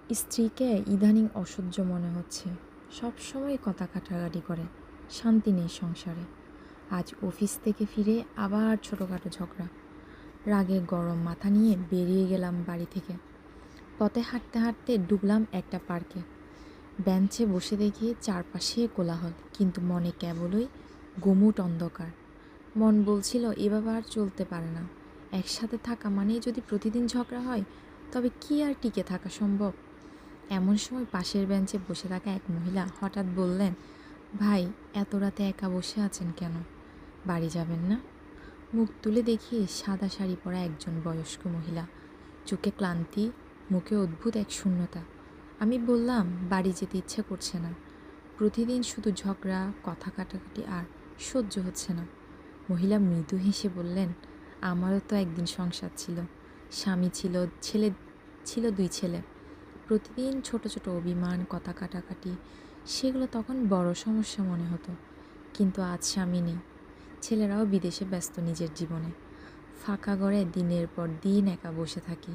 স্ত্রীকে ইদানিং অসহ্য মনে হচ্ছে। সব সময় কথা কাটাকাটি করে, শান্তি নেই সংসারে। আজ অফিস থেকে ফিরে আবার ছোটোখাটো ঝগড়া। রাগে গরম মাথা নিয়ে বেরিয়ে গেলাম বাড়ি থেকে। পথে হাঁটতে হাঁটতে ঢুকলাম একটা পার্কে। বেঞ্চে বসে দেখি চারপাশে কোলাহল, কিন্তু মনে কেবলই গুমুট অন্ধকার। মন বলছিল এভাবে আর চলতে পারে না। একসাথে থাকা মানেই যদি প্রতিদিন ঝগড়া হয়, তবে কি আর টিকে থাকা সম্ভব? এমন সময় পাশের বেঞ্চে বসে থাকা এক মহিলা হঠাৎ বললেন, ভাই, এত রাতে একা বসে আছেন কেন? বাড়ি যাবেন না? মুখ তুলে দেখি সাদা শাড়ি পরা একজন বয়স্ক মহিলা, চোখে ক্লান্তি, মুখে অদ্ভুত এক শূন্যতা। আমি বললাম, বাড়ি যেতে ইচ্ছে করছে না। প্রতিদিন শুধু ঝগড়া, কথা কাটাকাটি, আর সহ্য হচ্ছে না। মহিলা মৃদু হেসে বললেন, আমারও তো একদিন সংসার ছিল, স্বামী ছিল, ছিল 2 ছেলে। প্রতিদিন ছোট ছোট অভিমান, কথা কাটাকাটি, সেগুলো তখন বড় সমস্যা মনে হতো। কিন্তু আজ স্বামী নেই, ছেলেরাও বিদেশে ব্যস্ত নিজের জীবনে। ফাঁকা ঘরে দিনের পর দিন একা বসে থাকি।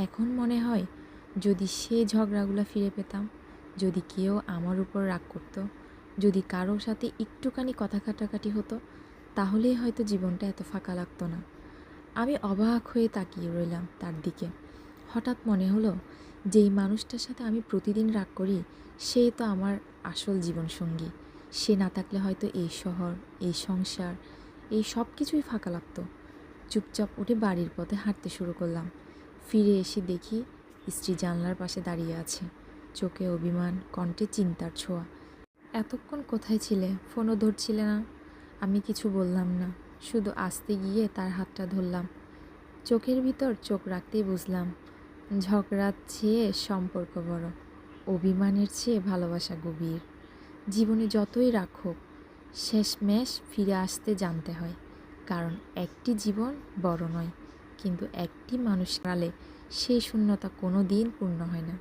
এখন মনে হয়, যদি সেই ঝগড়াগুলো ফিরে পেতাম, যদি কেউ আমার উপর রাগ করত, যদি কারো সাথে একটুখানি কথা কাটাকাটি হতো, তাহলেই হয়তো জীবনটা এত ফাঁকা লাগতো না। আমি অবাক হয়ে তাকিয়ে রইলাম তার দিকে। হঠাৎ মনে হলো, যেই মানুষটার সাথে আমি প্রতিদিন রাগ করি, সেই তো আমার আসল জীবনসঙ্গী। সে না থাকলে হয়তো এই শহর, এই সংসার, এই সব কিছুই ফাঁকা লাগতো। চুপচাপ উঠে বাড়ির পথে হাঁটতে শুরু করলাম। ফিরে এসে দেখি স্ত্রী জানলার পাশে দাঁড়িয়ে আছে, চোখে অভিমান, কণ্ঠে চিন্তার ছোঁয়া। এতক্ষণ কোথায় ছিলে? ফোনও ধরছিলে না। আমি কিছু বললাম না, শুধু আস্তে গিয়ে তার হাতটা ধরলাম। চোখের ভিতর চোখ রাখতেই বুঝলাম, ঝগড়ার চেয়ে সম্পর্ক বড়, অভিমানের চেয়ে ভালোবাসা গভীর। জীবনে যতই রাগ হোক, শেষমেশ ফিরে আসতে জানতে হয়। কারণ একটি জীবন বড় নয়, কিন্তু একটি মানুষ হারালে সেই শূন্যতা কোনো দিন পূর্ণ হয় না।